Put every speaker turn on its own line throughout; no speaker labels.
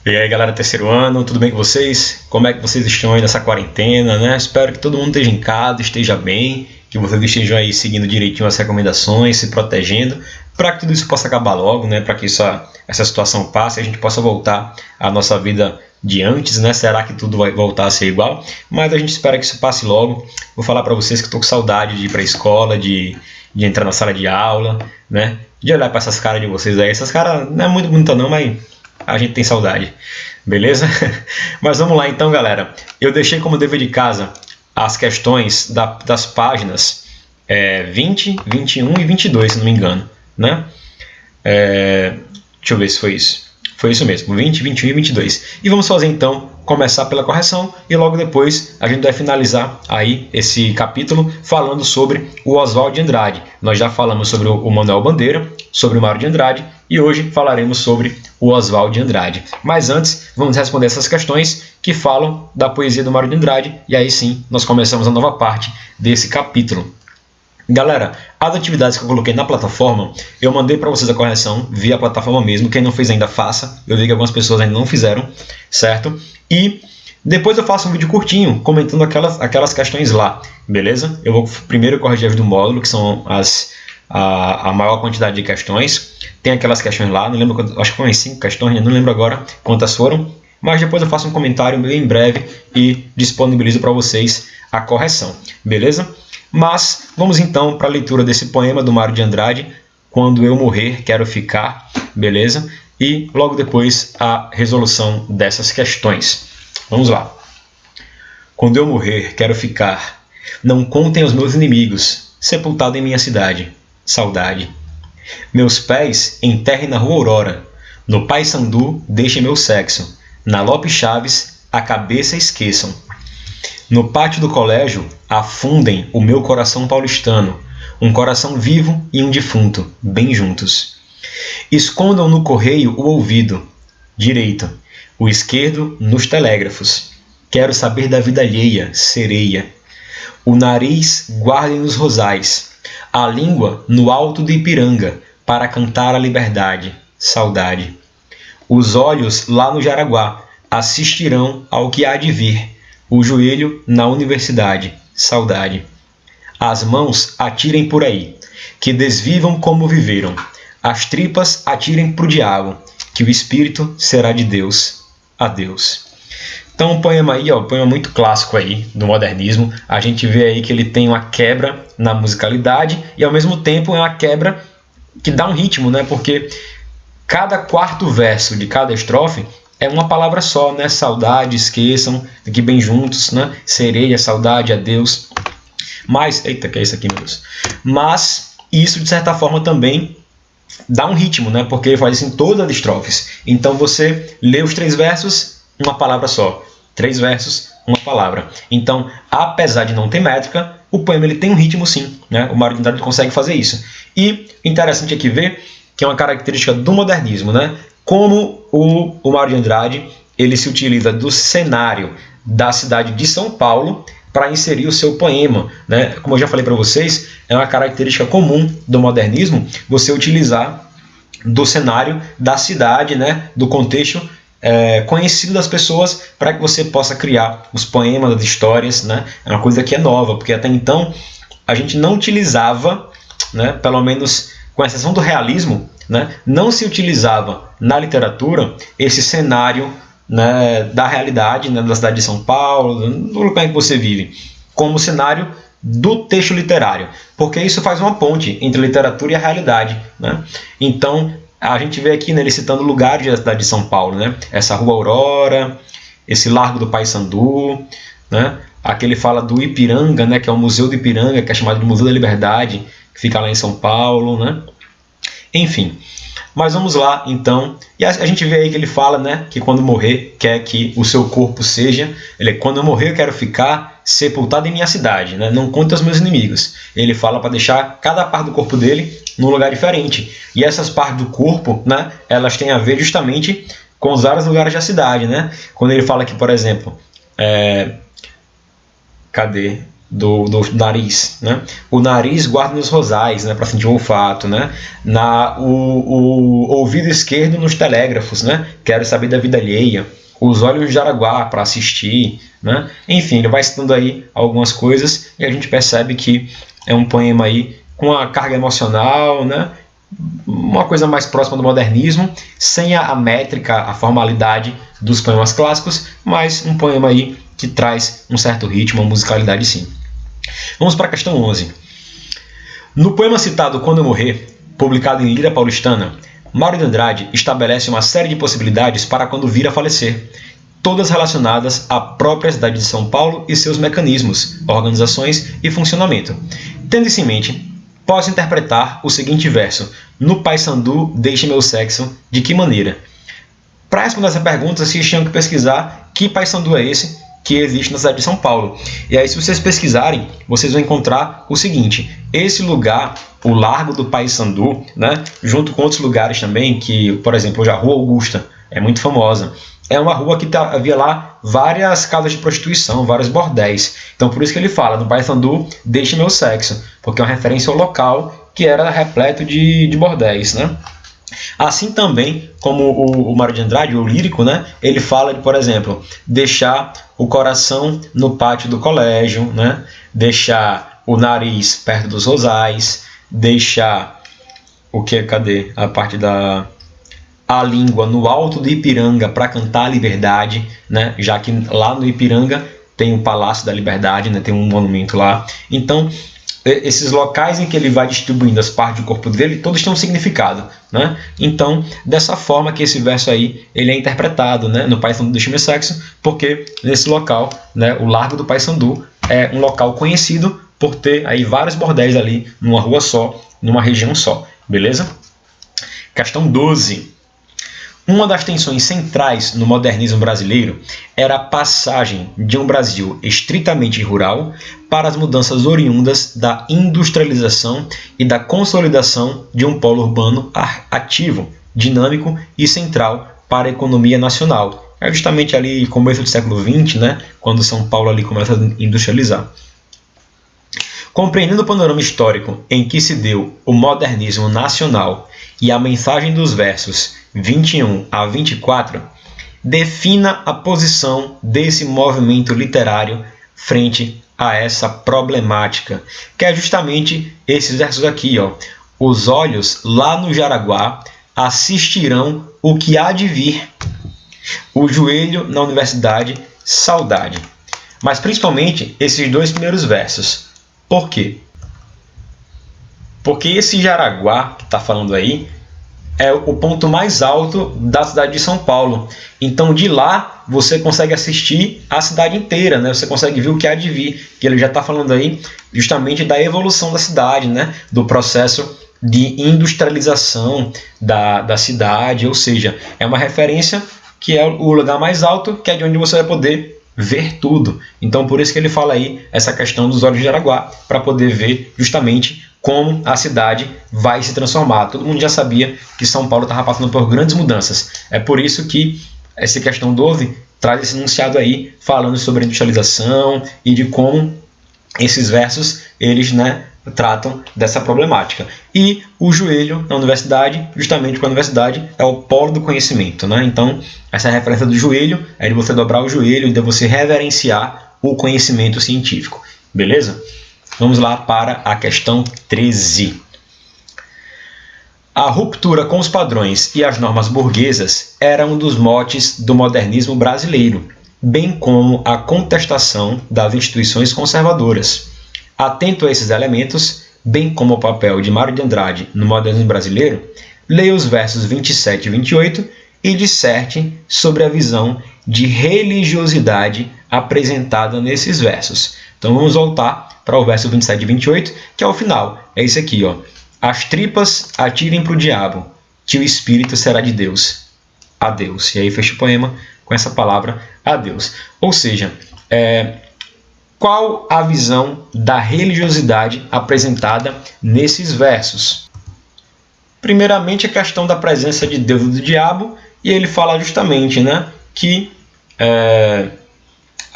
E aí, galera, terceiro ano, tudo bem com vocês? Como é que vocês estão aí nessa quarentena, né? Espero que todo mundo esteja em casa, esteja bem, que vocês estejam aí seguindo direitinho as recomendações, se protegendo, para que tudo isso possa acabar logo, né? Para que essa situação passe e a gente possa voltar à nossa vida de antes, né? Será que tudo vai voltar a ser igual? Mas a gente espera que isso passe logo. Vou falar para vocês que estou com saudade de ir para a escola, de entrar na sala de aula, né? De olhar para essas caras de vocês aí. Essas caras não é muito bonita não, mas a gente tem saudade, beleza? Mas vamos lá então, galera. Eu deixei como dever de casa as questões das páginas 20, 21 e 22, se não me engano, né? Deixa eu ver se foi isso. Foi isso mesmo, 20, 21 e 22. E vamos fazer então, começar pela correção e logo depois a gente vai finalizar aí esse capítulo falando sobre o Oswald de Andrade. Nós já falamos sobre o Manuel Bandeira, sobre o Mário de Andrade e hoje falaremos sobre o Oswald de Andrade. Mas antes, vamos responder essas questões que falam da poesia do Mário de Andrade e aí sim nós começamos a nova parte desse capítulo. Galera, as atividades que eu coloquei na plataforma, eu mandei para vocês a correção via plataforma mesmo. Quem não fez ainda, faça. Eu vi que algumas pessoas ainda não fizeram, certo? E depois eu faço um vídeo curtinho comentando aquelas questões lá, beleza? Eu vou primeiro corrigir as do módulo, que são a maior quantidade de questões. Tem aquelas questões lá, não lembro, acho que foram 5 questões, não lembro agora quantas foram. Mas depois eu faço um comentário bem em breve e disponibilizo para vocês a correção, beleza? Mas vamos então para a leitura desse poema do Mário de Andrade, Quando Eu Morrer Quero Ficar, beleza? E logo depois a resolução dessas questões. Vamos lá. Quando eu morrer quero ficar, não contem aos meus inimigos, sepultado em minha cidade, saudade. Meus pés enterrem na Rua Aurora, no Paissandu deixem meu sexo, na Lopes Chaves a cabeça esqueçam. No pátio do colégio, afundem o meu coração paulistano, um coração vivo e um defunto, bem juntos. Escondam no correio o ouvido, direito, o esquerdo nos telégrafos. Quero saber da vida alheia, sereia. O nariz guardem nos rosais, a língua no alto do Ipiranga, para cantar a liberdade, saudade. Os olhos lá no Jaraguá assistirão ao que há de vir, o joelho na universidade, saudade. As mãos atirem por aí, que desvivam como viveram. As tripas atirem pro diabo, que o espírito será de Deus. Adeus. Então um poema aí, um poema muito clássico aí do modernismo. A gente vê aí que ele tem uma quebra na musicalidade e ao mesmo tempo é uma quebra que dá um ritmo, né? Porque cada quarto verso de cada estrofe é uma palavra só, né? Saudade, esqueçam, aqui bem juntos, né? Sereia, saudade, adeus. Mas, eita, que é isso aqui, meu Deus. Mas isso, de certa forma, também dá um ritmo, né? Porque ele faz isso em todas as estrofes. Então você lê os 3 versos, uma palavra só. 3 versos, uma palavra. Então, apesar de não ter métrica, o poema ele tem um ritmo sim, né? O Mário de Andrade consegue fazer isso. E interessante aqui ver que é uma característica do modernismo, né? Como o Mário de Andrade ele se utiliza do cenário da cidade de São Paulo para inserir o seu poema, né? Como eu já falei para vocês, é uma característica comum do modernismo você utilizar do cenário da cidade, né? Do contexto conhecido das pessoas para que você possa criar os poemas, as histórias, né? É uma coisa que é nova, porque até então a gente não utilizava, né? Pelo menos com exceção do realismo, né? Não se utilizava na literatura esse cenário, né, da realidade, né, da cidade de São Paulo, do lugar em que você vive, como cenário do texto literário, porque isso faz uma ponte entre a literatura e a realidade, né? Então a gente vê aqui, né, ele citando lugares da cidade de São Paulo, né? Essa Rua Aurora, esse Largo do Paissandu, né? Aqui ele fala do Ipiranga, né, que é o Museu do Ipiranga, que é chamado de Museu da Liberdade, que fica lá em São Paulo, né? Enfim, mas vamos lá então. E a gente vê aí que ele fala, né, que quando morrer quer que o seu corpo seja, quando eu morrer eu quero ficar sepultado em minha cidade, né? Não conte aos meus inimigos. Ele fala para deixar cada parte do corpo dele num lugar diferente. E essas partes do corpo, né, elas têm a ver justamente com os vários lugares da cidade, né? Quando ele fala aqui, por exemplo, cadê? do nariz, né? O nariz guarda nos rosais, né, para sentir o olfato, né? O ouvido esquerdo nos telégrafos, né? Quero saber da vida alheia. Os olhos de Araguá para assistir, né? Enfim, ele vai citando aí algumas coisas e a gente percebe que é um poema aí com a carga emocional, né? Uma coisa mais próxima do modernismo, sem a métrica, a formalidade dos poemas clássicos, mas um poema aí que traz um certo ritmo, uma musicalidade sim. Vamos para a questão 11. No poema citado Quando Eu Morrer, publicado em Lira Paulistana, Mário de Andrade estabelece uma série de possibilidades para quando vir a falecer, todas relacionadas à própria cidade de São Paulo e seus mecanismos, organizações e funcionamento. Tendo isso em mente, posso interpretar o seguinte verso: no Paissandu, deixe meu sexo, de que maneira? Para responder essa pergunta, vocês tinham que pesquisar que Paissandu é esse que existe na cidade de São Paulo. E aí, se vocês pesquisarem, vocês vão encontrar o seguinte: esse lugar, o Largo do Paissandu, né, junto com outros lugares também, que, por exemplo, a Rua Augusta é muito famosa. É uma rua que havia lá várias casas de prostituição, vários bordéis. Então, por isso que ele fala, no Paissandu, deixe meu sexo, porque é uma referência ao local que era repleto de bordéis, né? Assim também como o Mário de Andrade, o lírico, né, ele fala de, por exemplo, deixar o coração no pátio do colégio, né, deixar o nariz perto dos rosais, deixar cadê a parte a língua no alto do Ipiranga para cantar a liberdade, né, já que lá no Ipiranga tem o Palácio da Liberdade, né, tem um monumento lá. Então, esses locais em que ele vai distribuindo as partes do corpo dele, todos têm um significado, né? Então, dessa forma que esse verso aí, ele é interpretado, né, no Paissandu deixe meu sexo, porque nesse local, né, o Largo do Paissandu é um local conhecido por ter aí vários bordéis ali, numa rua só, numa região só, beleza? Questão 12. Uma das tensões centrais no modernismo brasileiro era a passagem de um Brasil estritamente rural para as mudanças oriundas da industrialização e da consolidação de um polo urbano ativo, dinâmico e central para a economia nacional. É justamente ali começo do século XX, né, quando São Paulo ali começa a industrializar. Compreendendo o panorama histórico em que se deu o modernismo nacional e a mensagem dos versos 21 a 24, defina a posição desse movimento literário frente a essa problemática, que é justamente esses versos aqui, ó. Os olhos lá no Jaraguá assistirão o que há de vir. O joelho na universidade, saudade. Mas principalmente esses dois primeiros versos. Por quê? Porque esse Jaraguá que está falando aí é o ponto mais alto da cidade de São Paulo. Então, de lá, você consegue assistir a cidade inteira, né? Você consegue ver o que há de vir, que ele já está falando aí justamente da evolução da cidade, né? Do processo de industrialização da cidade, ou seja, é uma referência que é o lugar mais alto, que é de onde você vai poder ver tudo. Então, por isso que ele fala aí essa questão dos olhos de Jaraguá, para poder ver justamente como a cidade vai se transformar. Todo mundo já sabia que São Paulo estava passando por grandes mudanças. É por isso que essa questão 12 traz esse enunciado aí, falando sobre a industrialização e de como esses versos, eles, né, tratam dessa problemática. E o joelho na universidade, justamente porque a universidade é o polo do conhecimento, né? Então, essa referência do joelho é de você dobrar o joelho e de você reverenciar o conhecimento científico. Beleza? Vamos lá para a questão 13. A ruptura com os padrões e as normas burguesas era um dos motes do modernismo brasileiro, bem como a contestação das instituições conservadoras. Atento a esses elementos, bem como o papel de Mário de Andrade no modernismo brasileiro, leia os versos 27 e 28 e disserte sobre a visão de religiosidade apresentada nesses versos. Então vamos voltar para o verso 27 e 28, que é o final. É esse aqui, ó. As tripas atirem para o diabo, que o espírito será de Deus. Adeus. E aí fecha o poema com essa palavra, adeus. Ou seja, qual a visão da religiosidade apresentada nesses versos? Primeiramente, a questão da presença de Deus e do diabo, e ele fala justamente, né, que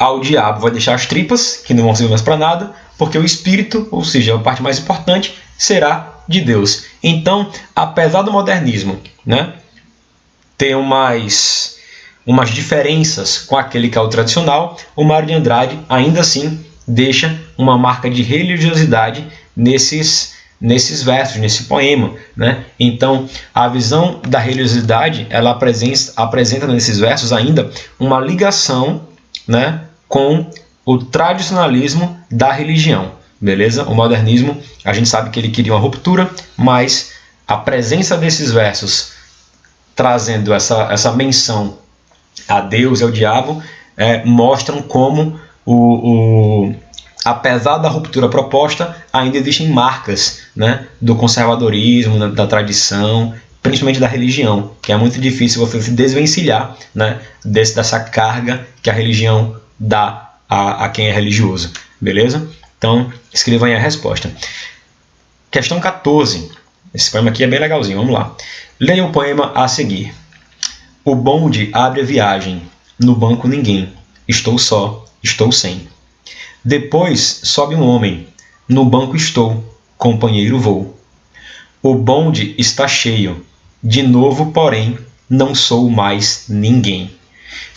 ao diabo vai deixar as tripas, que não vão servir mais para nada, porque o espírito, ou seja, a parte mais importante, será de Deus. Então, apesar do modernismo, né, ter umas diferenças com aquele que é o tradicional, o Mário de Andrade ainda assim deixa uma marca de religiosidade nesses versos, nesse poema, né? Então, a visão da religiosidade, ela apresenta nesses versos ainda uma ligação, né, com o tradicionalismo da religião, beleza? O modernismo, a gente sabe que ele queria uma ruptura, mas a presença desses versos trazendo essa menção a Deus e ao diabo mostram como apesar da ruptura proposta, ainda existem marcas, né, do conservadorismo, da tradição, principalmente da religião, que é muito difícil você se desvencilhar, né, dessa carga que a religião dá a quem é religioso. Beleza? Então, escrevam aí a resposta. Questão 14. Esse poema aqui é bem legalzinho, vamos lá. Leia o poema a seguir. O bonde abre a viagem, no banco ninguém. Estou só, estou sem. Depois sobe um homem, no banco estou, companheiro vou. O bonde está cheio, de novo, porém, não sou mais ninguém.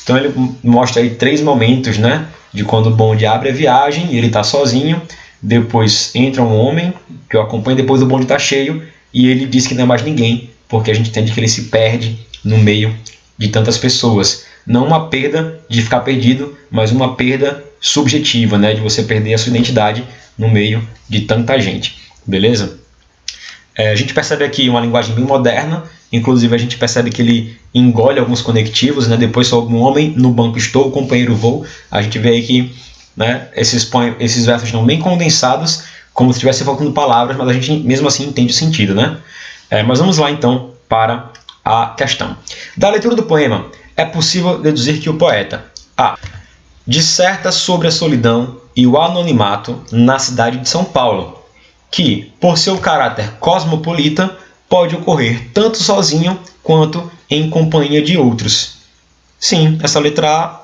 Então ele mostra aí 3 momentos, né, de quando o bonde abre a viagem e ele está sozinho. Depois entra um homem que o acompanha, depois o bonde está cheio e ele diz que não é mais ninguém, porque a gente entende que ele se perde no meio de tantas pessoas. Não uma perda de ficar perdido, mas uma perda subjetiva, né, de você perder a sua identidade no meio de tanta gente. Beleza? A gente percebe aqui uma linguagem bem moderna, inclusive a gente percebe que ele engole alguns conectivos, né? Depois sobe um homem, no banco estou, companheiro vou. A gente vê aí que, né, esses versos estão bem condensados, como se estivesse faltando palavras, mas a gente mesmo assim entende o sentido, né? Mas vamos lá então para a questão. Da leitura do poema, é possível deduzir que o poeta A. disserta sobre a solidão e o anonimato na cidade de São Paulo, que, por seu caráter cosmopolita, pode ocorrer tanto sozinho quanto em companhia de outros. Sim, essa letra A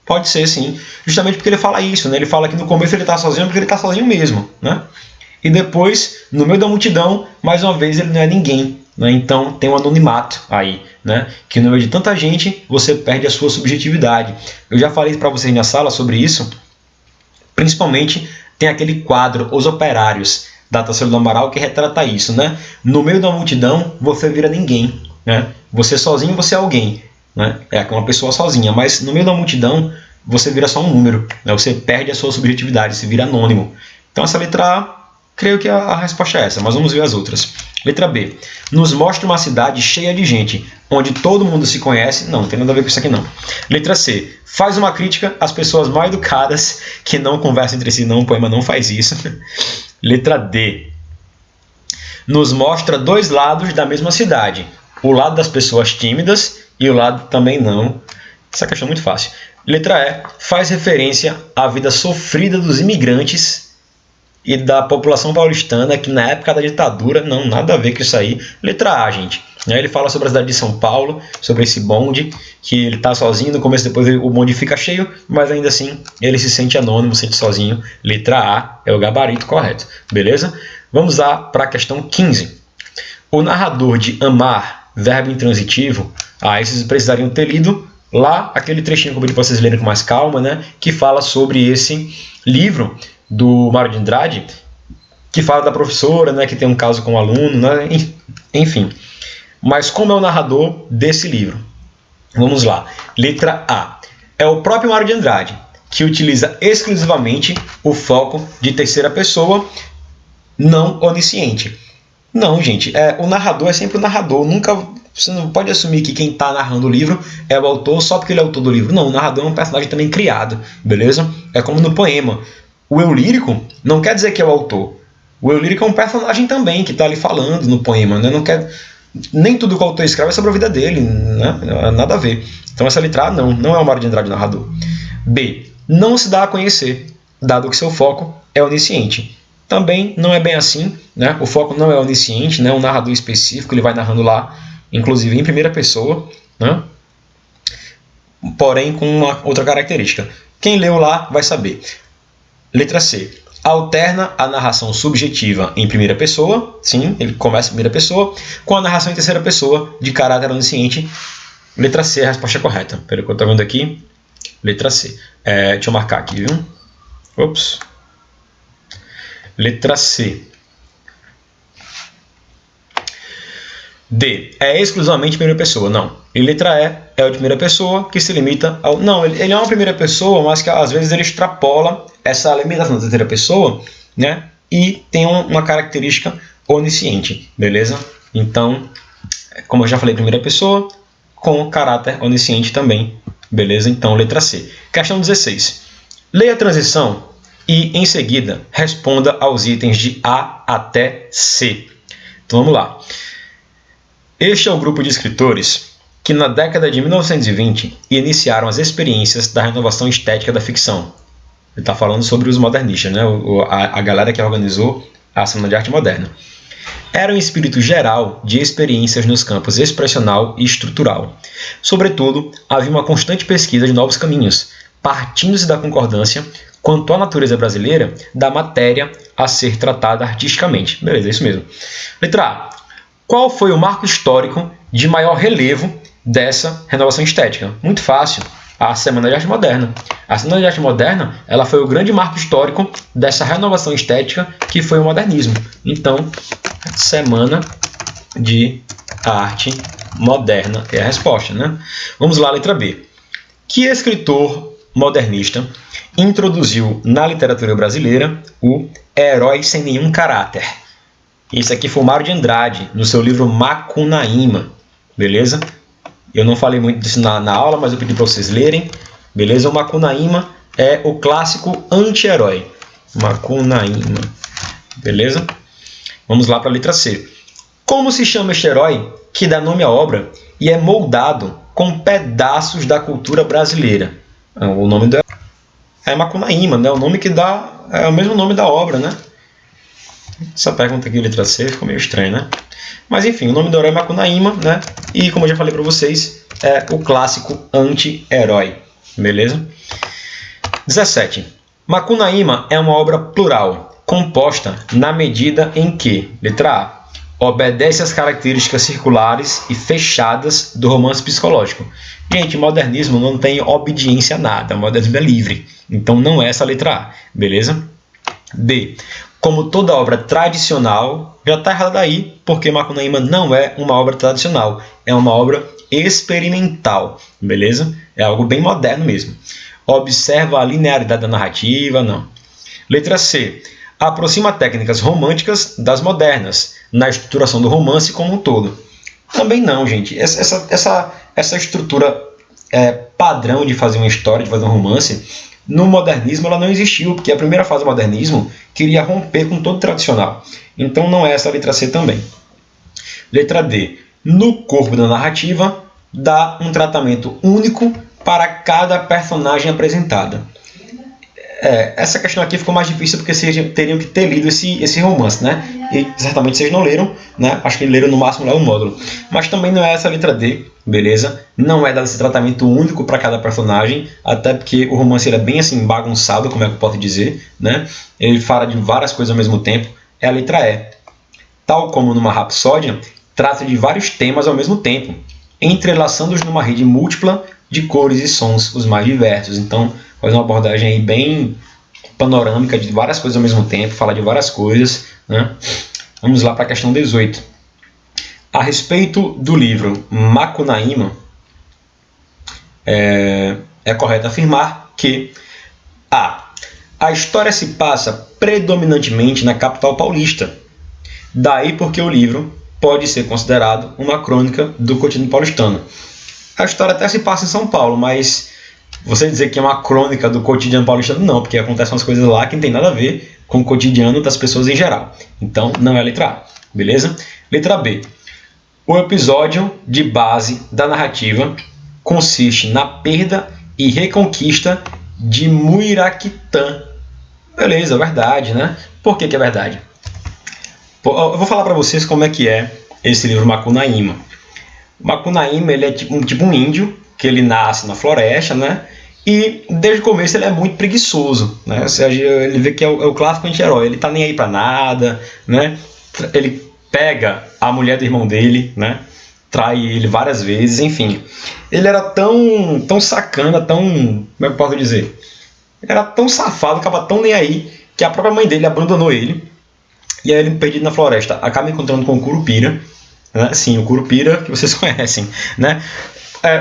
pode ser, sim. Justamente porque ele fala isso, né? Ele fala que no começo ele está sozinho porque ele está sozinho mesmo, né? E depois, no meio da multidão, mais uma vez ele não é ninguém, né? Então tem um anonimato aí, né? Que no meio de tanta gente você perde a sua subjetividade. Eu já falei para vocês na sala sobre isso. Principalmente tem aquele quadro Os Operários, da Tarsila do Amaral, que retrata isso, né? No meio da multidão você vira ninguém, né? Você sozinho você é alguém, né? É uma pessoa sozinha, mas no meio da multidão você vira só um número, né? Você perde a sua subjetividade, você vira anônimo. Então essa letra A, creio que a resposta é essa, mas vamos ver as outras. Letra B. Nos mostra uma cidade cheia de gente, onde todo mundo se conhece. Não tem nada a ver com isso aqui não. Letra C. Faz uma crítica às pessoas mal educadas que não conversam entre si. Não, o poema não faz isso. Letra D. Nos mostra 2 lados da mesma cidade. O lado das pessoas tímidas e o lado também não. Essa questão é muito fácil. Letra E. Faz referência à vida sofrida dos imigrantes e da população paulistana, que na época da ditadura, não, nada a ver com isso aí. Letra A, gente. Ele fala sobre a cidade de São Paulo, sobre esse bonde, que ele está sozinho, no começo depois o bonde fica cheio, mas ainda assim ele se sente anônimo, se sente sozinho. Letra A é o gabarito correto, beleza? Vamos lá para a questão 15. O narrador de amar, verbo intransitivo, esses precisariam ter lido lá aquele trechinho que eu pedi para vocês lerem com mais calma, né? Que fala sobre esse livro do Mário de Andrade, que fala da professora, né, que tem um caso com o aluno, né, enfim. Mas como é o narrador desse livro? Vamos lá. Letra A. É o próprio Mário de Andrade, que utiliza exclusivamente o foco de terceira pessoa, não onisciente. Não, gente. O narrador é sempre o narrador. Nunca, você não pode assumir que quem está narrando o livro é o autor só porque ele é o autor do livro. Não, o narrador é um personagem também criado, beleza? É como no poema. O eu lírico não quer dizer que é o autor. O eu lírico é um personagem também que está ali falando no poema, né? Não quer... Nem tudo que o autor escreve é sobre a vida dele, né? Nada a ver. Então essa letra A não é o Mário de Andrade narrador. B. Não se dá a conhecer, dado que seu foco é onisciente. Também não é bem assim, né? O foco não é onisciente, né? Um narrador específico, ele vai narrando lá, inclusive em primeira pessoa, né? Porém com uma outra característica. Quem leu lá vai saber. Letra C. Alterna a narração subjetiva em primeira pessoa, sim, ele começa em primeira pessoa, com a narração em terceira pessoa de caráter onisciente. Letra C é a resposta correta. Pelo que eu estou vendo aqui, letra C. Deixa eu marcar aqui, viu? Ops. Letra C. D. É exclusivamente primeira pessoa. Não. E letra E é o de primeira pessoa, que se limita ao... Não, ele é uma primeira pessoa, mas que às vezes ele extrapola essa limitação da terceira pessoa, né? E tem uma característica onisciente, beleza? Então, como eu já falei, primeira pessoa, com caráter onisciente também, beleza? Então, letra C. Questão 16. Leia a transição e, em seguida, responda aos itens de A até C. Então, vamos lá. Este é o grupo de escritores que, na década de 1920, iniciaram as experiências da renovação estética da ficção. Ele está falando sobre os modernistas, né? A galera que organizou a Semana de Arte Moderna. Era um espírito geral de experiências nos campos expressional e estrutural. Sobretudo, havia uma constante pesquisa de novos caminhos, partindo-se da concordância quanto à natureza brasileira da matéria a ser tratada artisticamente. Beleza, é isso mesmo. Letra A. Qual foi o marco histórico de maior relevo dessa renovação estética? Muito fácil. A Semana de Arte Moderna. A Semana de Arte Moderna, ela foi o grande marco histórico dessa renovação estética que foi o modernismo. Então, Semana de Arte Moderna é a resposta, né? Vamos lá, letra B. Que escritor modernista introduziu na literatura brasileira o herói sem nenhum caráter? Isso aqui foi o Mário de Andrade, no seu livro Macunaíma, beleza? Eu não falei muito disso na aula, mas eu pedi para vocês lerem, beleza? O Macunaíma é o clássico anti-herói. Macunaíma, beleza? Vamos lá para a letra C. Como se chama este herói que dá nome à obra e é moldado com pedaços da cultura brasileira? O nome do é Macunaíma, né? O nome que dá é o mesmo nome da obra, né? Essa pergunta aqui, letra C, ficou meio estranha, né? Mas enfim, o nome do herói é Macunaíma, né? E como eu já falei para vocês, é o clássico anti-herói, beleza? 17. Macunaíma é uma obra plural, composta na medida em que, letra A, obedece às características circulares e fechadas do romance psicológico. Gente, modernismo não tem obediência a nada, o modernismo é livre. Então não é essa a letra A, beleza? B. Como toda obra tradicional, já está errado daí, porque Macunaíma não é uma obra tradicional, é uma obra experimental, beleza? É algo bem moderno mesmo. Observa a linearidade da narrativa, não. Letra C. Aproxima técnicas românticas das modernas, na estruturação do romance como um todo. Também não, gente. Essa estrutura padrão de fazer uma história, de fazer um romance, no modernismo ela não existiu, porque a primeira fase do modernismo queria romper com todo o tradicional. Então não é essa a letra C também. Letra D. No corpo da narrativa, dá um tratamento único para cada personagem apresentada. Essa questão aqui ficou mais difícil porque vocês teriam que ter lido esse romance, né? E certamente vocês não leram, né? Acho que leram no máximo lá o módulo. Mas também não é essa a letra D, beleza? Não é dado esse tratamento único para cada personagem, até porque o romance ele é bem assim bagunçado, como é que eu posso dizer, né? Ele fala de várias coisas ao mesmo tempo. É a letra E. Tal como numa rapsódia, trata de vários temas ao mesmo tempo, entrelaçando-os numa rede múltipla de cores e sons, os mais diversos. Então, faz uma abordagem aí bem panorâmica de várias coisas ao mesmo tempo, fala de várias coisas, né? Vamos lá para a questão 18. A respeito do livro Macunaíma, é correto afirmar que a história se passa predominantemente na capital paulista. Daí porque o livro pode ser considerado uma crônica do cotidiano paulistano. A história até se passa em São Paulo, mas você dizer que é uma crônica do cotidiano paulistano, não, porque acontecem umas coisas lá que não tem nada a ver com o cotidiano das pessoas em geral. Então, não é a letra A, beleza? Letra B. O episódio de base da narrativa consiste na perda e reconquista de Muiraquitã. Beleza, verdade, né? Por que é verdade? Eu vou falar para vocês como é que é esse livro Macunaíma. O Macunaíma ele é tipo um índio, que ele nasce na floresta, né? E desde o começo ele é muito preguiçoso, né? Ou seja, ele vê que é o clássico anti-herói, ele tá nem aí pra nada, né? Ele pega a mulher do irmão dele, né? Trai ele várias vezes, enfim. Ele era tão sacana, como é que eu posso dizer? Ele era tão safado, acaba tão nem aí, que a própria mãe dele abandonou ele. E aí ele, perdido na floresta, acaba encontrando com o Curupira, né? Sim, o Curupira que vocês conhecem, né?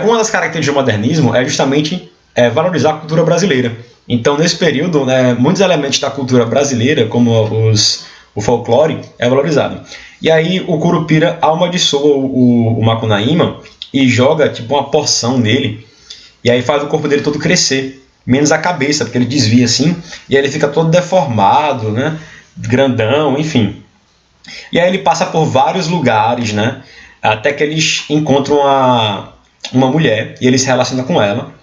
Uma das características do modernismo é justamente valorizar a cultura brasileira. Então, nesse período, né, muitos elementos da cultura brasileira, como o folclore, é valorizado. E aí o Curupira amaldiçoa o Macunaíma e joga tipo uma porção nele, e aí faz o corpo dele todo crescer, menos a cabeça, porque ele desvia assim, e aí ele fica todo deformado, né, grandão, enfim. E aí ele passa por vários lugares, né, até que eles encontram uma mulher e ele se relaciona com ela.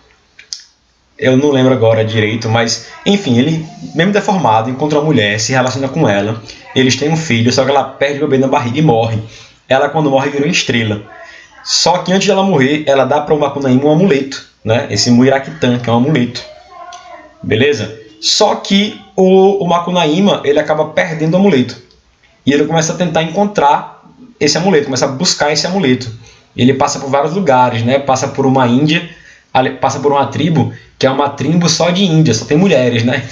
Eu não lembro agora direito, mas enfim, ele, mesmo deformado, encontra uma mulher, se relaciona com ela. Eles têm um filho, só que ela perde o bebê na barriga e morre. Ela, quando morre, vira uma estrela. Só que antes de ela morrer, ela dá para o Macunaíma um amuleto, né? Esse Muiraquitã, que é um amuleto. Beleza? Só que o Macunaíma, ele acaba perdendo o amuleto. E ele começa a tentar encontrar esse amuleto, começa a buscar esse amuleto. Ele passa por vários lugares, né? Passa por uma Índia, passa por uma tribo que é uma tribo só de Índia, só tem mulheres, né?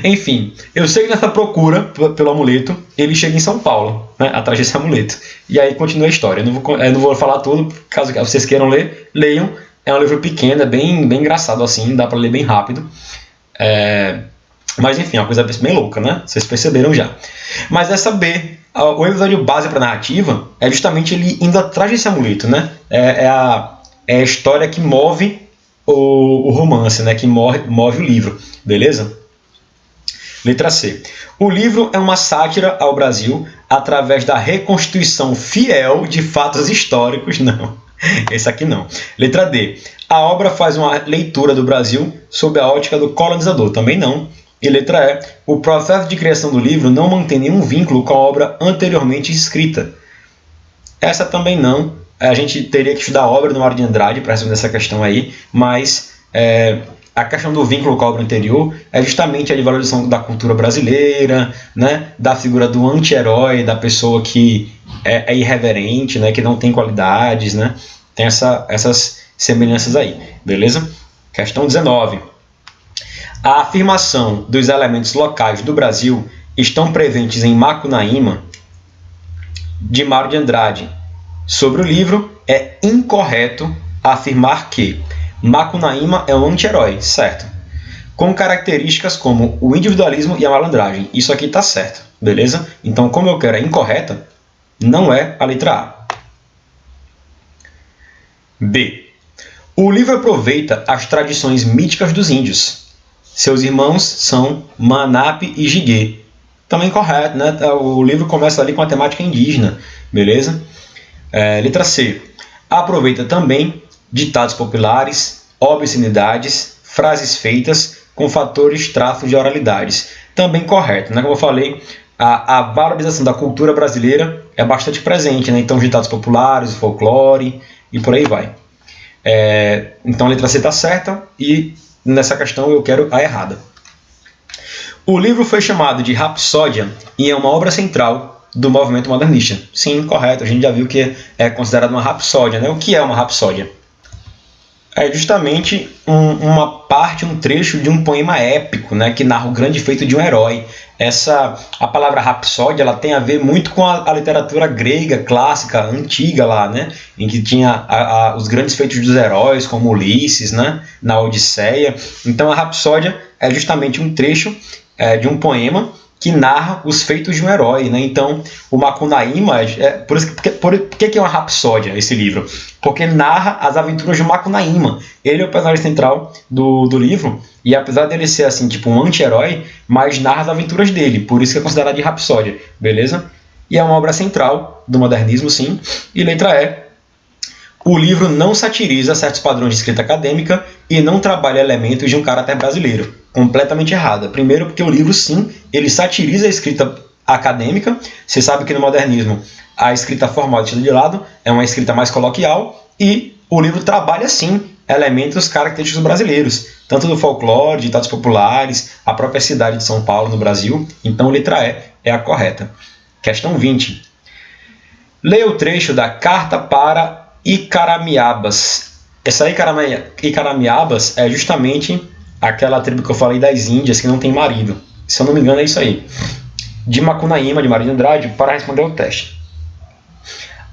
Enfim, eu sei que nessa procura pelo amuleto, ele chega em São Paulo, né? Atrás desse amuleto. E aí continua a história. Eu não vou falar tudo, caso vocês queiram ler, leiam. É um livro pequeno, é bem engraçado assim, dá para ler bem rápido. Mas enfim, é uma coisa bem louca, né? Vocês perceberam já. Mas é saber, o episódio base para a narrativa é justamente ele indo atrás desse amuleto, né? É a história que move o romance, né? Que move o livro, beleza? Letra C. O livro é uma sátira ao Brasil através da reconstituição fiel de fatos históricos. Não, esse aqui não. Letra D. A obra faz uma leitura do Brasil sob a ótica do colonizador. Também não. E letra E. O processo de criação do livro não mantém nenhum vínculo com a obra anteriormente escrita. Essa também não. A gente teria que estudar a obra do Mário de Andrade para responder essa questão aí, mas a questão do vínculo com a obra anterior é justamente a de valorização da cultura brasileira, né, da figura do anti-herói, da pessoa que é irreverente, né, que não tem qualidades, né, tem essas semelhanças aí, beleza? Questão 19. A afirmação dos elementos locais do Brasil estão presentes em Macunaíma, de Mário de Andrade. Sobre o livro, é incorreto afirmar que Macunaíma é um anti-herói, certo? Com características como o individualismo e a malandragem. Isso aqui está certo, beleza? Então, como eu quero é incorreta, não é a letra A. B. O livro aproveita as tradições míticas dos índios. Seus irmãos são Manape e Jigué. Também correto, né? O livro começa ali com a temática indígena, beleza? Letra C. Aproveita também ditados populares, obscenidades, frases feitas com fatores traços de oralidades. Também correto, né? Como eu falei, a valorização da cultura brasileira é bastante presente, né? Então, os ditados populares, o folclore e por aí vai. Então, a letra C está certa e nessa questão eu quero a errada. O livro foi chamado de Rapsódia e é uma obra central do movimento modernista. Sim, correto. A gente já viu que é considerado uma rapsódia, né? O que é uma rapsódia? É justamente uma parte, um trecho de um poema épico, né? Que narra o grande feito de um herói. A palavra rapsódia, ela tem a ver muito com a literatura grega, clássica, antiga lá, né? Em que tinha os grandes feitos dos heróis, como Ulisses, né? Na Odisseia. Então, a rapsódia é justamente um trecho de um poema que narra os feitos de um herói, né? Então, o Macunaíma, por que é uma rapsódia esse livro? Porque narra as aventuras de Macunaíma. Ele é o personagem central do livro, e apesar dele ser assim, tipo um anti-herói, mas narra as aventuras dele, por isso que é considerado de rapsódia, beleza? E é uma obra central do modernismo, sim. E letra E. O livro não satiriza certos padrões de escrita acadêmica e não trabalha elementos de um caráter brasileiro. Completamente errada. Primeiro porque o livro, sim, ele satiriza a escrita acadêmica. Você sabe que no modernismo a escrita formal deixa de lado, é uma escrita mais coloquial, e o livro trabalha, sim, elementos característicos brasileiros, tanto do folclore, ditados populares, a própria cidade de São Paulo no Brasil. Então, letra E é a correta. Questão 20. Leia o trecho da Carta para Icaramiabas. Essa Icaramiabas é justamente aquela tribo que eu falei das Índias que não tem marido. Se eu não me engano, é isso aí. De Macunaíma, de Mário de Andrade, para responder o teste.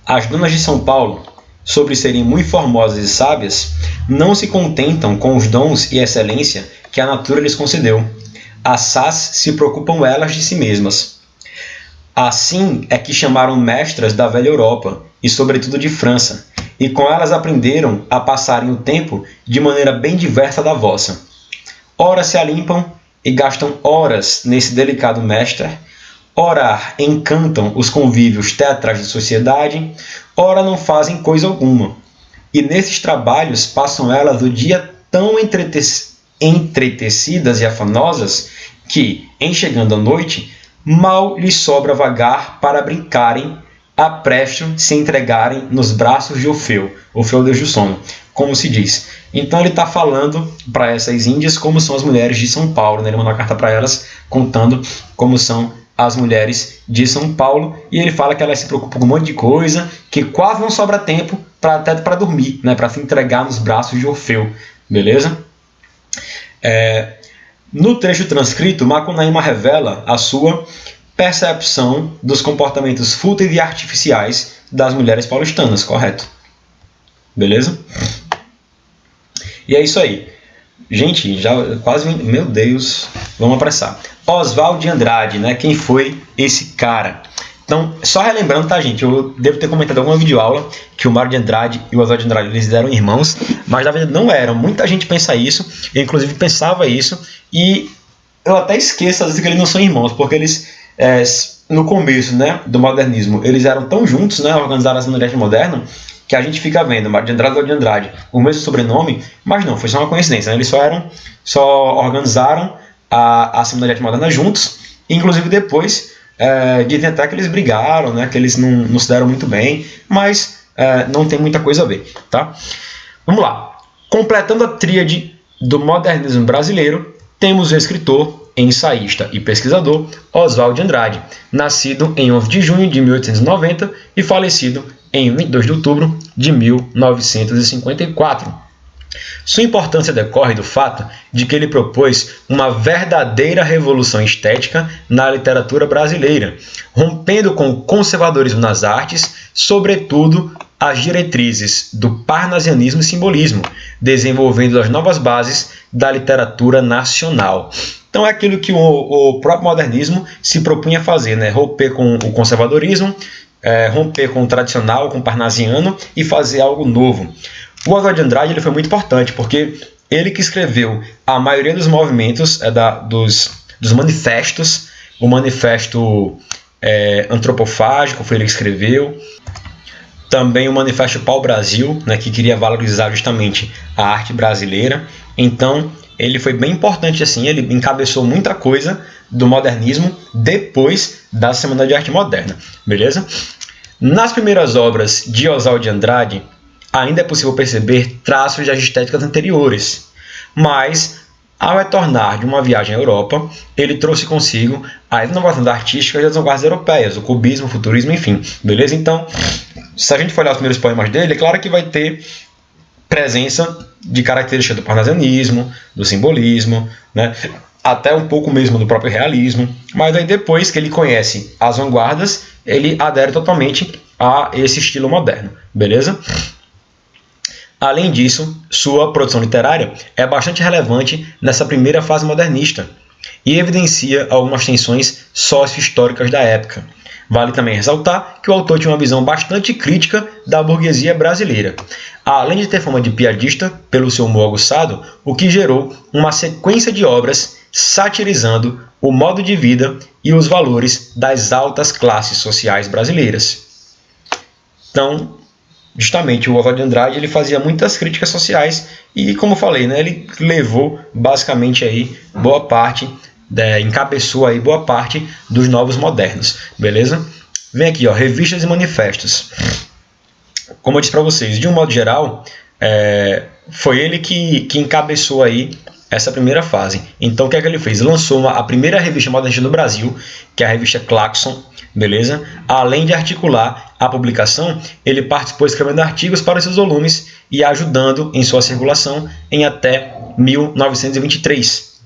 As donas de São Paulo, sobre serem muito formosas e sábias, não se contentam com os dons e excelência que a natura lhes concedeu. Assaz se preocupam elas de si mesmas. Assim é que chamaram mestras da velha Europa, e sobretudo de França, e com elas aprenderam a passarem o tempo de maneira bem diversa da vossa. Ora se alimpam e gastam horas nesse delicado mestre, ora encantam os convívios tetras de sociedade, ora não fazem coisa alguma. E nesses trabalhos passam elas o dia tão entretecidas e afanosas que, em chegando a noite, mal lhes sobra vagar para brincarem, a presto se entregarem nos braços de Orfeu, Orfeu Deus do sono, como se diz. Então ele está falando para essas índias como são as mulheres de São Paulo, né? Ele mandou uma carta para elas contando como são as mulheres de São Paulo, e ele fala que elas se preocupam com um monte de coisa, que quase não sobra tempo até para dormir, né? Para se entregar nos braços de Orfeu, beleza? No trecho transcrito, Macunaíma revela a sua percepção dos comportamentos fúteis e artificiais das mulheres paulistanas, correto? Beleza? E é isso aí. Gente, já quase... Meu Deus, vamos apressar. Oswald de Andrade, né? Quem foi esse cara? Então, só relembrando, tá, gente? Eu devo ter comentado em alguma videoaula que o Mário de Andrade e o Oswald de Andrade eles eram irmãos, mas na verdade não eram. Muita gente pensa isso, eu inclusive pensava isso, e eu até esqueço às vezes que eles não são irmãos, porque eles, no começo, né, do modernismo, eles eram tão juntos, né, organizaram a Assembleia Moderna, que a gente fica vendo Mário de Andrade e Oswald de Andrade, o mesmo sobrenome, mas não, foi só uma coincidência, né? Eles só organizaram a Assembleia Moderna juntos, inclusive depois dizem até que eles brigaram, né, que eles não se deram muito bem, mas não tem muita coisa a ver, tá? Vamos lá. Completando a tríade do modernismo brasileiro, temos o escritor, ensaísta e pesquisador Oswald de Andrade, nascido em 11 de junho de 1890 e falecido em 22 de outubro de 1954. Sua importância decorre do fato de que ele propôs uma verdadeira revolução estética na literatura brasileira, rompendo com o conservadorismo nas artes, sobretudo as diretrizes do parnasianismo e simbolismo, desenvolvendo as novas bases da literatura nacional. Então é aquilo que o próprio modernismo se propunha fazer, né? Romper com o conservadorismo, romper com o tradicional, com o parnasiano e fazer algo novo. O Oswald de Andrade ele foi muito importante, porque ele que escreveu a maioria dos movimentos dos manifestos. O manifesto antropofágico foi ele que escreveu. Também o manifesto Pau-Brasil, né, que queria valorizar justamente a arte brasileira. Então, ele foi bem importante, assim, ele encabeçou muita coisa do modernismo depois da Semana de Arte Moderna, beleza? Nas primeiras obras de Oswald de Andrade, ainda é possível perceber traços das estéticas anteriores, mas, ao retornar de uma viagem à Europa, ele trouxe consigo as inovações artísticas das vanguardas europeias, o cubismo, o futurismo, enfim, beleza? Então, se a gente for olhar os primeiros poemas dele, é claro que vai ter presença de características do parnasianismo, do simbolismo, né? Até um pouco mesmo do próprio realismo, mas aí depois que ele conhece as vanguardas, ele adere totalmente a esse estilo moderno, beleza? Além disso, sua produção literária é bastante relevante nessa primeira fase modernista e evidencia algumas tensões sócio-históricas da época. Vale também ressaltar que o autor tinha uma visão bastante crítica da burguesia brasileira, além de ter fama de piadista pelo seu humor aguçado, o que gerou uma sequência de obras satirizando o modo de vida e os valores das altas classes sociais brasileiras. Então, justamente, o Oswald de Andrade ele fazia muitas críticas sociais e, como eu falei, né, ele levou basicamente aí boa parte, encabeçou aí boa parte dos novos modernos, beleza? Vem aqui, ó, revistas e manifestos. Como eu disse para vocês, de um modo geral, foi ele que encabeçou aí essa primeira fase. Então, o que é que ele fez? Lançou a primeira revista modernista no Brasil, que é a revista Claxon, beleza? Além de articular a publicação, ele participou escrevendo artigos para seus volumes e ajudando em sua circulação em até 1923.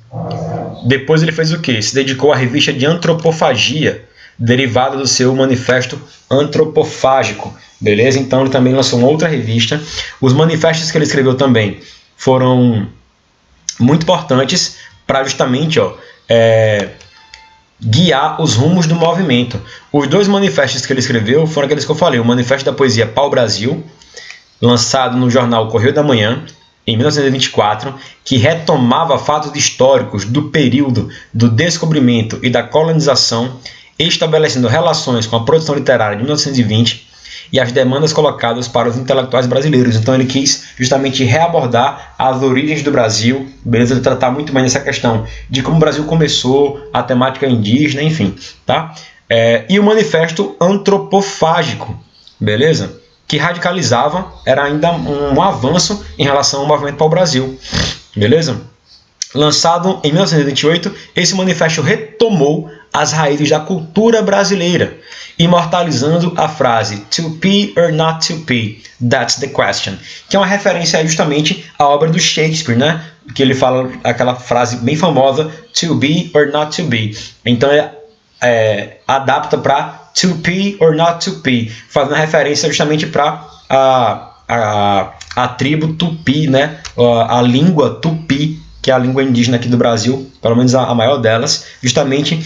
Depois ele fez o quê? Se dedicou à revista de antropofagia, derivada do seu manifesto antropofágico, beleza? Então ele também lançou uma outra revista. Os manifestos que ele escreveu também foram muito importantes para justamente guiar os rumos do movimento. Os dois manifestos que ele escreveu foram aqueles que eu falei: o Manifesto da Poesia Pau-Brasil, lançado no jornal Correio da Manhã, em 1924, que retomava fatos históricos do período do descobrimento e da colonização, estabelecendo relações com a produção literária de 1920 e as demandas colocadas para os intelectuais brasileiros. Então ele quis justamente reabordar as origens do Brasil, beleza? Tratar muito bem dessa questão de como o Brasil começou, a temática indígena, enfim, tá? E o Manifesto Antropofágico, beleza? Que radicalizava, era ainda um avanço em relação ao movimento para o Brasil, beleza? Lançado em 1928, esse manifesto retomou as raízes da cultura brasileira, imortalizando a frase "To be or not to be, that's the question", que é uma referência justamente à obra do Shakespeare, né? Que ele fala aquela frase bem famosa "To be or not to be". Então adapta para "To be or not to be", fazendo referência justamente para a tribo Tupi, né? A língua Tupi, que é a língua indígena aqui do Brasil, pelo menos a maior delas, justamente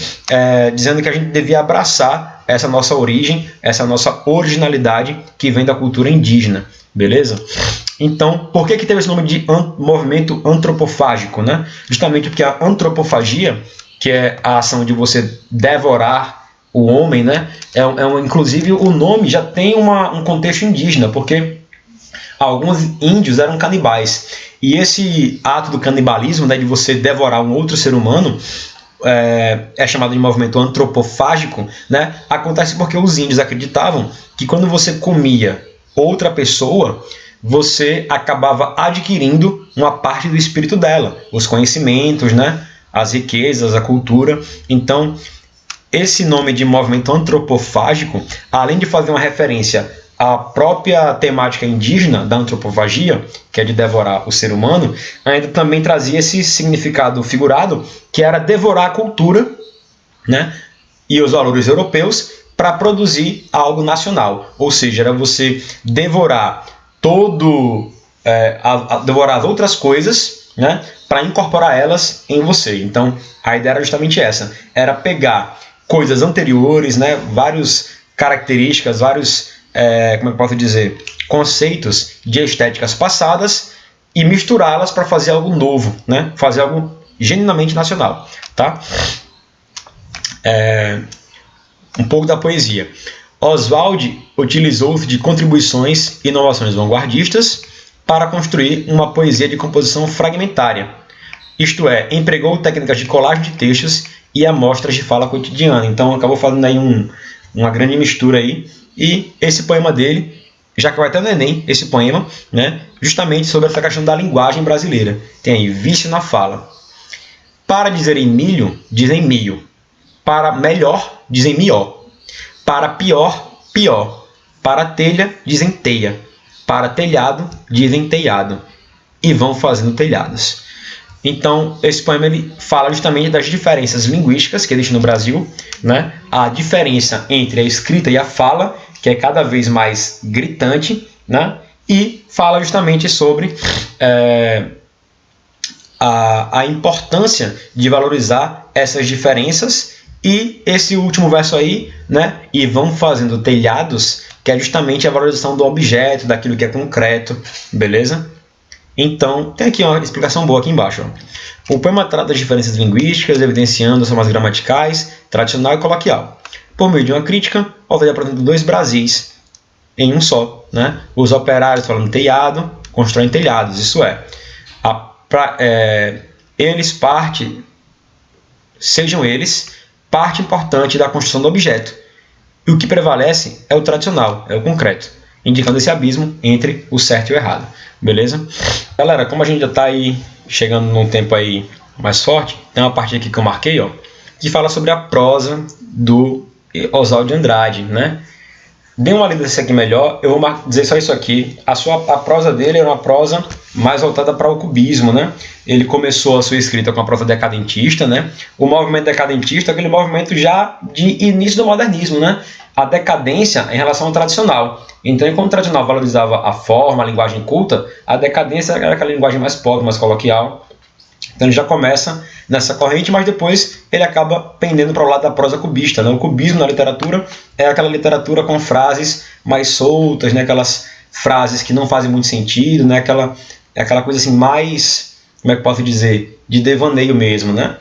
dizendo que a gente devia abraçar essa nossa origem, essa nossa originalidade que vem da cultura indígena, beleza? Então, por que teve esse nome de movimento antropofágico, né? Justamente porque a antropofagia, que é a ação de você devorar o homem, né? Inclusive, o nome já tem um contexto indígena, porque alguns índios eram canibais. E esse ato do canibalismo, né, de você devorar um outro ser humano, é chamado de movimento antropofágico, né? Acontece porque os índios acreditavam que quando você comia outra pessoa, você acabava adquirindo uma parte do espírito dela, os conhecimentos, né? As riquezas, a cultura. Então, esse nome de movimento antropofágico, além de fazer uma referência à própria temática indígena da antropofagia, que é de devorar o ser humano, ainda também trazia esse significado figurado, que era devorar a cultura, né, e os valores europeus para produzir algo nacional. Ou seja, era você devorar devorar as outras coisas, né, para incorporar elas em você. Então, a ideia era justamente essa, era pegar coisas anteriores, né, várias características, vários como eu posso dizer, conceitos de estéticas passadas e misturá-las para fazer algo novo, né? Fazer algo genuinamente nacional, tá? Um pouco da poesia. Oswald utilizou-se de contribuições e inovações vanguardistas para construir uma poesia de composição fragmentária, isto é, empregou técnicas de colagem de textos e amostras de fala cotidiana. Então, acabou fazendo aí uma grande mistura aí. E esse poema dele, já que vai até no Enem, esse poema, né, justamente sobre essa questão da linguagem brasileira. Tem aí, vício na fala. Para dizerem milho, dizem mio. Para melhor, dizem mió. Para pior, pior. Para telha, dizem teia. Para telhado, dizem telhado. E vão fazendo telhados. Então, esse poema ele fala justamente das diferenças linguísticas que existem no Brasil, né? A diferença entre a escrita e a fala, que é cada vez mais gritante, né? E fala justamente sobre a importância de valorizar essas diferenças. E esse último verso aí, né? E vão fazendo telhados, que é justamente a valorização do objeto, daquilo que é concreto, beleza? Então, tem aqui uma explicação boa aqui embaixo. Ó. O poema trata das diferenças linguísticas, evidenciando as formas gramaticais, tradicional e coloquial. Por meio de uma crítica, Ovid apresenta dois Brasis em um só. Né? Os operários falando telhado, constroem telhados, isso é. Sejam eles parte importante da construção do objeto. E o que prevalece é o tradicional, é o concreto. indicando esse abismo entre o certo e o errado. Beleza? Galera, como a gente já está aí chegando num tempo aí mais forte, tem uma parte aqui que eu marquei, ó, que fala sobre a prosa do Oswald de Andrade, né? Dê uma lida nesse aqui melhor, eu vou dizer só isso aqui. A prosa dele era uma prosa mais voltada para o cubismo, né? Ele começou a sua escrita com a prosa decadentista, né? O movimento decadentista é aquele movimento já de início do modernismo, né? A decadência em relação ao tradicional. Então, enquanto o tradicional valorizava a forma, a linguagem culta, a decadência era aquela linguagem mais pobre, mais coloquial. Então ele já começa nessa corrente, mas depois ele acaba pendendo para o lado da prosa cubista, né? O cubismo na literatura é aquela literatura com frases mais soltas, né? Aquelas frases que não fazem muito sentido, né? Aquela coisa assim mais, como é que posso dizer, de devaneio mesmo, né?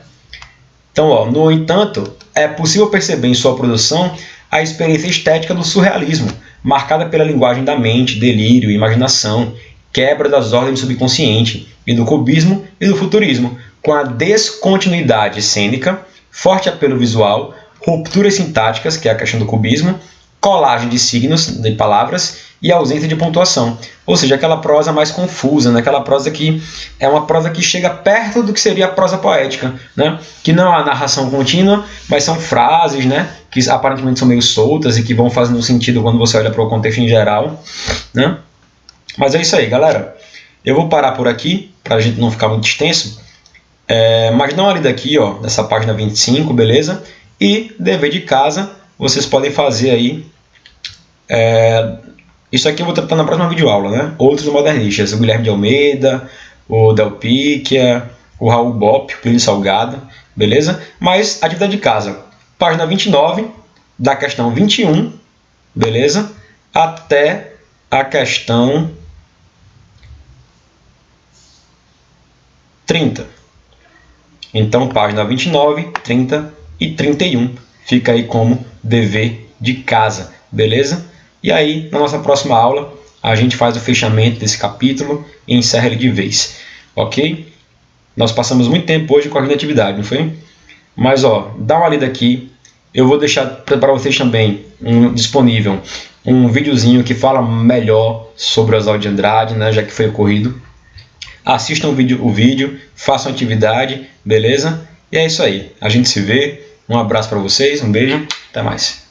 Então, ó, no entanto, é possível perceber em sua produção a experiência estética do surrealismo, marcada pela linguagem da mente, delírio, imaginação, quebra das ordens do subconsciente, e do cubismo e do futurismo, com a descontinuidade cênica, forte apelo visual, rupturas sintáticas, que é a questão do cubismo, colagem de signos, de palavras, e ausência de pontuação. Ou seja, aquela prosa mais confusa, né? Aquela prosa que é uma prosa que chega perto do que seria a prosa poética, né? Que não é uma narração contínua, mas são frases, né? Que aparentemente são meio soltas e que vão fazendo sentido quando você olha para o contexto em geral, né? Mas é isso aí, galera. Eu vou parar por aqui, para a gente não ficar muito extenso. Mas dá uma lida aqui, ó, nessa página 25, beleza? E dever de casa, vocês podem fazer aí. Isso aqui eu vou tratar na próxima videoaula, né? Outros modernistas, o Guilherme de Almeida, o Del Picchia, o Raul Bopp, o Plínio Salgado, beleza? Mas atividade de casa, página 29, da questão 21, beleza? Até a questão 30. Então, página 29, 30 e 31 fica aí como dever de casa, beleza? E aí, na nossa próxima aula, a gente faz o fechamento desse capítulo e encerra ele de vez, ok? Nós passamos muito tempo hoje com a atividade, não foi? Mas, ó, dá uma lida aqui. Eu vou deixar para vocês também disponível um videozinho que fala melhor sobre o Oswald de Andrade, né, já que foi ocorrido. Assistam o vídeo, façam atividade, beleza? E é isso aí. A gente se vê. Um abraço para vocês, um beijo, até mais.